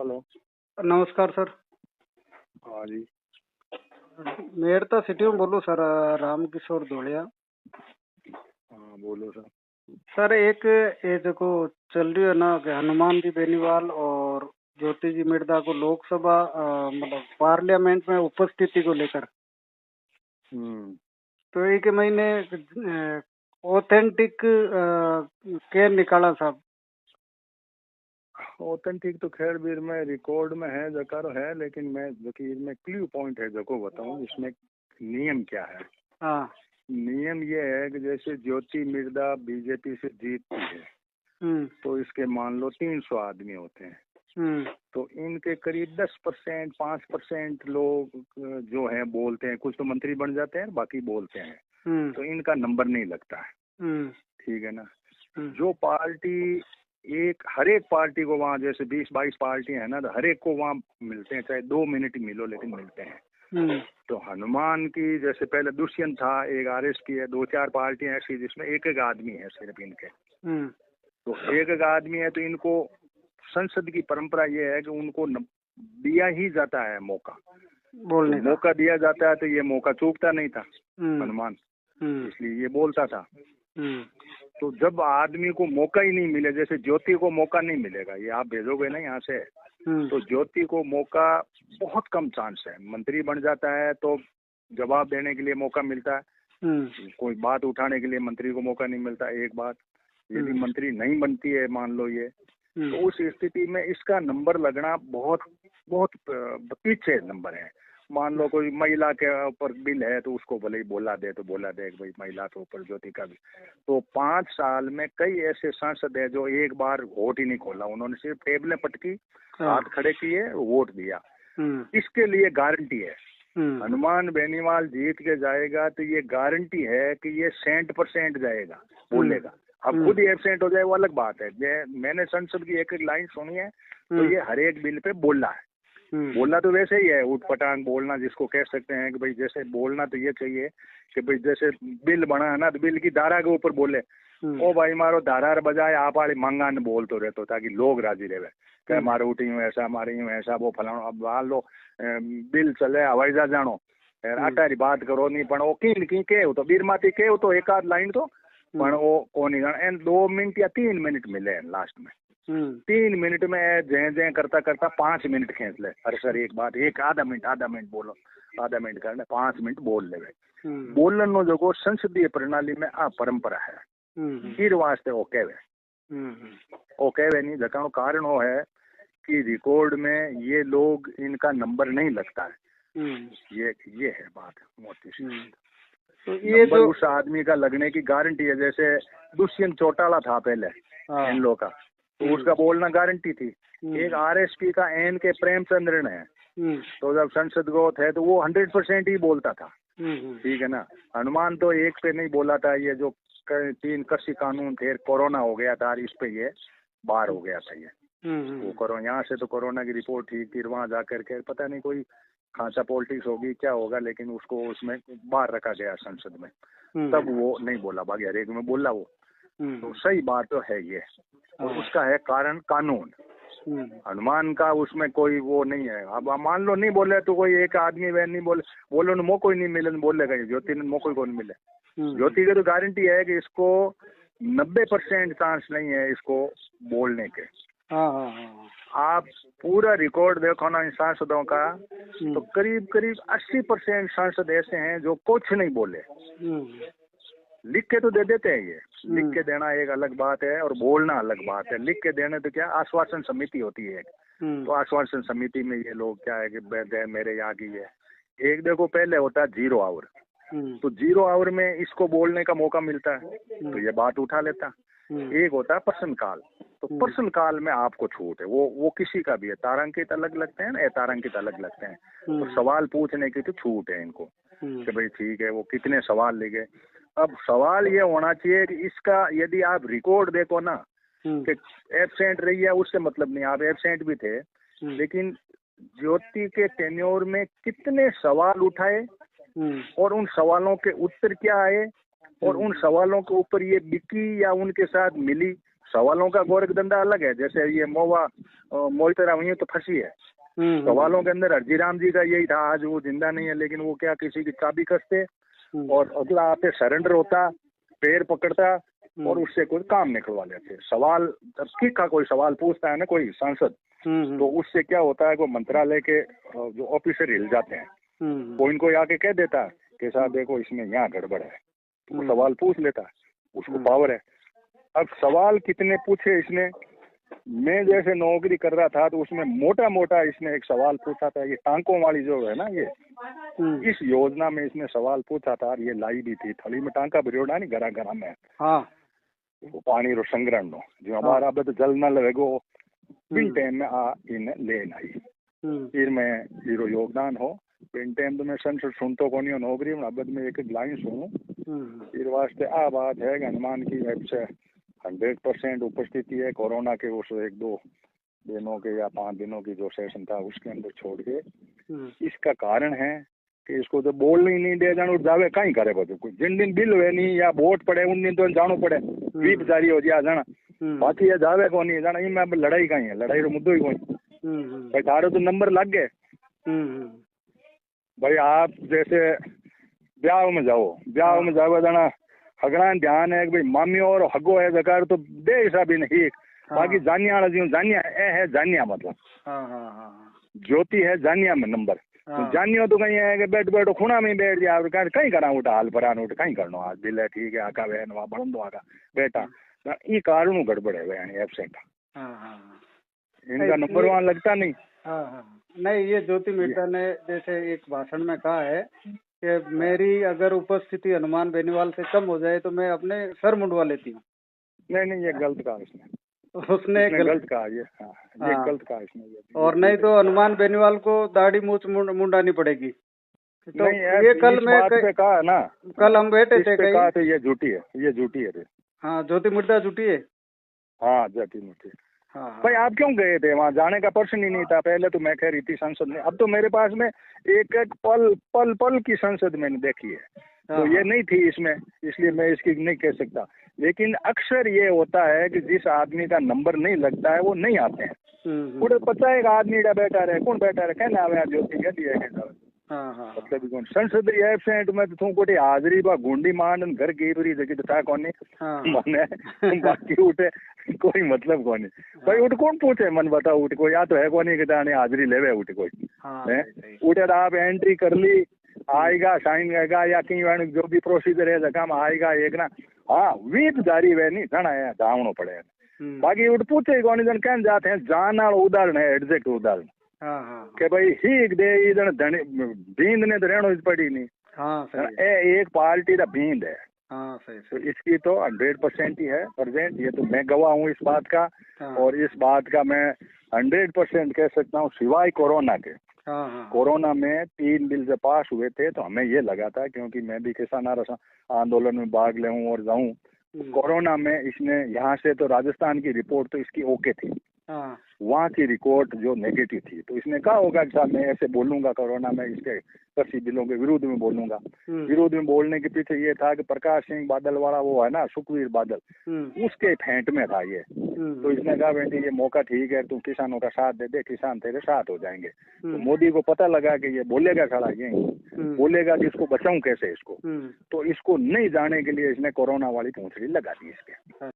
Hello. नमस्कार sir. हाँ जी। Merta city में बोलो सर, राम किशोर धोलिया। हाँ बोलो सर। सर एक ये देखो चल रही है ना कि हनुमान जी बेनीवाल और ज्योति जी मिर्धा को लोकसभा मतलब पार्लियामेंट में उपस्थिति को लेकर तो एक महीने ऑथेंटिक के निकाला साहब। ऑथेंटिक तो खैर बीर में रिकॉर्ड में है जकार है, लेकिन मैं वकील में क्लू पॉइंट है जो बताऊं इसमें नियम क्या है। हाँ। नियम ये है कि जैसे ज्योति मिर्धा बीजेपी से जीतती है तो इसके मान लो 300 आदमी होते हैं, तो इनके करीब 10% 5% लोग जो हैं बोलते हैं, कुछ तो मंत्री बन जाते हैं बाकी बोलते हैं, तो इनका नंबर नहीं लगता है। ठीक है ना। जो पार्टी हर एक पार्टी को वहाँ जैसे 20-22 पार्टी है ना, तो हर एक को वहाँ मिलते हैं, चाहे 2 मिनट ही मिलो लेकिन मिलते हैं। तो हनुमान की जैसे पहले दुष्यंत था, एक RSP है, 2-4 पार्टियां ऐसी जिसमें एक एक आदमी है सिर्फ इनके। तो एक एक आदमी है तो इनको संसद की परंपरा ये है कि उनको दिया ही जाता है मौका, बोलने तो मौका दिया जाता है, तो ये मौका चूकता नहीं था हनुमान, इसलिए ये बोलता था। तो जब आदमी को मौका ही नहीं मिले, जैसे ज्योति को मौका नहीं मिलेगा, ये आप भेजोगे ना यहाँ से, तो ज्योति को मौका बहुत कम चांस है। मंत्री बन जाता है तो जवाब देने के लिए मौका मिलता है, कोई बात उठाने के लिए मंत्री को मौका नहीं मिलता। एक बात, यदि मंत्री नहीं बनती है मान लो ये, तो उस स्थिति में इसका नंबर लगना बहुत बहुत पीछे नंबर है। मान लो कोई महिला के ऊपर बिल है तो उसको भले ही बोला दे, तो बोला दे भाई महिला के ऊपर ज्योति का भी। तो 5 साल में कई ऐसे सांसद है जो एक बार वोट ही नहीं खोला, उन्होंने सिर्फ टेबलें पटकी, हाथ खड़े किए, वोट दिया। इसके लिए गारंटी है हनुमान बेनीवाल जीत के जाएगा तो ये गारंटी है कि ये 100% जाएगा, बोलेगा। अब खुद ही एब्सेंट हो जाए वो अलग बात है। मैंने संसद की एक एक लाइन सुनी है, तो ये हर एक बिल पे बोला है। बोलना तो वैसे ही है, उठपटांग बोलना जिसको कह सकते हैं कि भाई जैसे बोलना तो ये चाहिए कि भाई जैसे बिल बना है ना, तो बिल की धारा के ऊपर बोले, ओ भाई मारो धारा बजाय आप आड़ी मांगा न बोल तो रहते, ताकि लोग राजी रहे कि हमारे उठी हूँ ऐसा, हमारे यूँ ऐसा, वो फलाना। अब मान लो बिल चले हवाई जहाज जानो, आटारी बात करो नहीं पण वो की के तो बीरमाती के तो एक आध लाइन तो पण वो कोनी एंड 2 मिनट या 3 मिनट मिले लास्ट में। 3 मिनट में जय जय करता करता 5 मिनट खींच ले। अरे सर एक बात, एक आधा मिनट बोलो, आधा मिनट करने 5 मिनट बोल ले। बोलन नो जो संसदीय प्रणाली में आ परंपरा है, फिर वास्ते ओके वे नहीं जकानो कारण हो है कि रिकॉर्ड में ये लोग इनका नंबर नहीं लगता है। ये है बात मोटी सी। तो ये जो उस आदमी का लगने की गारंटी है, जैसे दुष्यंत चौटाला था पहले इन लोग का, तो उसका बोलना गारंटी थी। एक RSP का NK प्रेमचंद्रन है, तो जब संसद को थे तो वो 100% ही बोलता था। ठीक है ना। हनुमान तो एक पे नहीं बोला था, ये जो 3 कृषि कानून थे, कोरोना हो गया था, इस पे ये बाहर हो गया था ये। वो कोरोना यहाँ से तो कोरोना की रिपोर्ट ठीक थी, वहां जाकर के पता नहीं कोई खासा पॉलिटिक्स होगी क्या होगा, लेकिन उसको उसमें बाहर रखा गया संसद में, तब वो नहीं बोला, बाकी हर एक में बोला वो। तो सही बात तो है ये, और उसका है कारण कानून। हनुमान का उसमें कोई वो नहीं है। अब मान लो नहीं बोले तो कोई एक आदमी वह नहीं बोलो न मौका ही नहीं मिले, बोलेगा ज्योति ने मौका को नहीं मिले। ज्योति की तो गारंटी है कि इसको 90% चांस नहीं है इसको बोलने के। आप पूरा रिकॉर्ड देखो ना इन सांसदों का, तो करीब करीब 80% सांसद ऐसे हैं जो कुछ नहीं बोले। लिख के तो दे देते हैं, ये लिख के देना एक अलग बात है और बोलना अलग बात है। लिख के देने तो क्या, आश्वासन समिति होती है, तो आश्वासन समिति में ये लोग क्या है कि मेरे यहाँ की है। एक देखो पहले होता है 0 आवर, तो 0 आवर में इसको बोलने का मौका मिलता है तो ये बात उठा लेता। एक होता है प्रश्न काल, तो प्रश्न काल में आपको छूट है, वो किसी का भी है, तारांकित अलग लगते हैं ना, अतारांकित अलग लगते हैं, तो सवाल पूछने की तो छूट है इनको कि भाई ठीक है वो कितने सवाल लिखे। अब सवाल ये होना चाहिए कि इसका यदि आप रिकॉर्ड देखो ना कि एब्सेंट रही है, उससे मतलब नहीं, आप एब्सेंट भी थे, लेकिन ज्योति के टेन्योर में कितने सवाल उठाए और उन सवालों के उत्तर क्या आए और उन सवालों के ऊपर ये बिकी या उनके साथ मिली, सवालों का गोरख धंधा अलग है। जैसे ये मोवा मोई तरह वही तो फंसी है। सवालों के अंदर हरजीराम जी का यही था, आज वो जिंदा नहीं है, लेकिन वो क्या किसी की चाबी कसते और अगला आते सरेंडर होता, पैर पकड़ता और उससे कोई काम निकलवा लेते। सवाल ठीक का कोई सवाल पूछता है ना कोई सांसद, तो उससे क्या होता है, वो मंत्रालय के जो ऑफिसर हिल जाते हैं, वो इनको आके कह देता है कि साहब देखो इसमें यहाँ गड़बड़ है, तो वो सवाल पूछ लेता है, उसको पावर है। अब सवाल कितने पूछे इसने, मैं जैसे नौकरी कर रहा था तो उसमें मोटा मोटा इसने एक सवाल पूछा था, ये टांकों वाली जो है ना, ये इस योजना में इसने सवाल पूछा था, ये लाई भी थी थली में टांका भरियोड़ा नहीं घरा घरा में, हाँ वो पानी रो संग्रहण नो जो हमारा अब जल न लगेगो पिन टाइम में आ इन लेन आई फिर में हीरो योगदान हो पिन टाइम तो मैं संसद सुनतो कोनी हो नौकरी में, अब में एक लाइन सुनूं फिर वास्ते आ बात है कि हनुमान की वेब से 100% उपस्थिति है। कोरोना के उस 1-2 दिनों के या 5 दिनों की जो सेशन था उसके अंदर छोड़ के, इसका कारण है कि इसको तो बोलने ही नहीं दे जानो जावे कहीं करे बधु कोई जिन दिन बिल हुए नहीं या वोट पड़े उन दिन तो जानो पड़े वीप जारी हो जा जाना बाकी ये जावे को नहीं जाना। इनमें अब लड़ाई कहीं है, लड़ाई रो मुद्दो ही कोई भाई तारो तो नंबर लग गए भाई। आप जैसे ब्याह में जाओ जाना हगरान ध्यान है कि भाई मामी और हगो है जकार तो दे हिसाब ही नहीं बाकी जानिया वाला जी जानिया है जानिया मतलब ज्योति है जानिया में नंबर तो जानियो तो कहीं है कि बैठो खुणा में बैठ जा कहीं करा उठा हाल परान उठ कहीं करनो आज दिल है ठीक है आका बहन वहाँ बढ़ दो आका बेटा ये कारण गड़बड़ है एबसेंट इनका नंबर वहाँ लगता नहीं। नहीं ये ज्योति मेहता ने जैसे एक भाषण में कहा है कि मेरी अगर उपस्थिति हनुमान बेनीवाल से कम हो जाए तो मैं अपने सर मुंडवा लेती हूँ। नहीं ये गलत कहा उसने गलत कहा ये गलत कहा इसने। और नहीं तो हनुमान बेनीवाल को दाढ़ी मूछ मुंडानी पड़ेगी। तो नहीं ये कल मैं पे कहा ना, कल हम बैठे थे कहा तो ये झूठी है हाँ ज्योति मुर्दा झूठी है। हाँ ज्योति मुर्दा भाई आप क्यों गए थे वहाँ, जाने का प्रश्न ही नहीं था। पहले तो मैं खैर थी संसद में, अब तो मेरे पास में एक पल की संसद मैंने देखी है तो ये नहीं थी इसमें, इसलिए मैं इसकी नहीं कह सकता। लेकिन अक्सर ये होता है कि जिस आदमी का नंबर नहीं लगता है वो नहीं आते हैं। पूरे 50 आदमी बैठा रहे कौन बैठा रहे कहना आवे ज्योति कहती है मतलब कौन संसदीय एब्सेंट में तो कोटी हाजरी बा गुंडी मान घर की पूरी जगह था कौन मने बाकी उठे कोई मतलब कौन भाई उठ कौन पूछे मन बताओ उठ कोई या तो है कौन कि जाने हाजरी लेवे उठ कोई उठे आप एंट्री कर ली आएगा साइन करेगा या कहीं जो भी प्रोसीजर है जगह में आएगा एक ना हाँ वीप जारी वे नहीं जाना है धावनो पड़े बाकी उठ पूछे कौन जन कह जाते हैं जाना उदाहरण है एग्जैक्ट उदाहरण के भाई ही दे इधर भींद ने तो रहनो पड़ी नहीं एक पार्टी का भींद है तो इसकी तो 100% ही है प्रेजेंट। ये तो मैं गवाह हूँ इस बात का और इस बात का मैं 100% कह सकता हूँ सिवाय कोरोना के। कोरोना में 3 बिल जब पास हुए थे तो हमें ये लगा था क्योंकि मैं भी किसान आंदोलन में भाग ले हूँ और जाऊँ कोरोना में इसने यहाँ से तो राजस्थान की रिपोर्ट तो इसकी ओके थी वहाँ की रिपोर्ट जो नेगेटिव थी तो इसने कहा होगा कि साहब मैं ऐसे बोलूंगा कोरोना में इसके कृषि बिलों के विरोध में बोलूंगा। विरोध में बोलने के पीछे ये था कि प्रकाश सिंह बादल वाला वो है ना सुखवीर बादल उसके फेंट में था ये तो इसने कहा बेटी ये मौका ठीक है तुम किसानों का साथ दे दे किसान तेरे साथ हो जाएंगे। तो मोदी को पता लगा कि ये बोलेगा खड़ा ये बोलेगा कि इसको बचाऊं कैसे इसको तो इसको नहीं जाने के लिए इसने कोरोना वाली पूंछड़ी लगा दी इसके।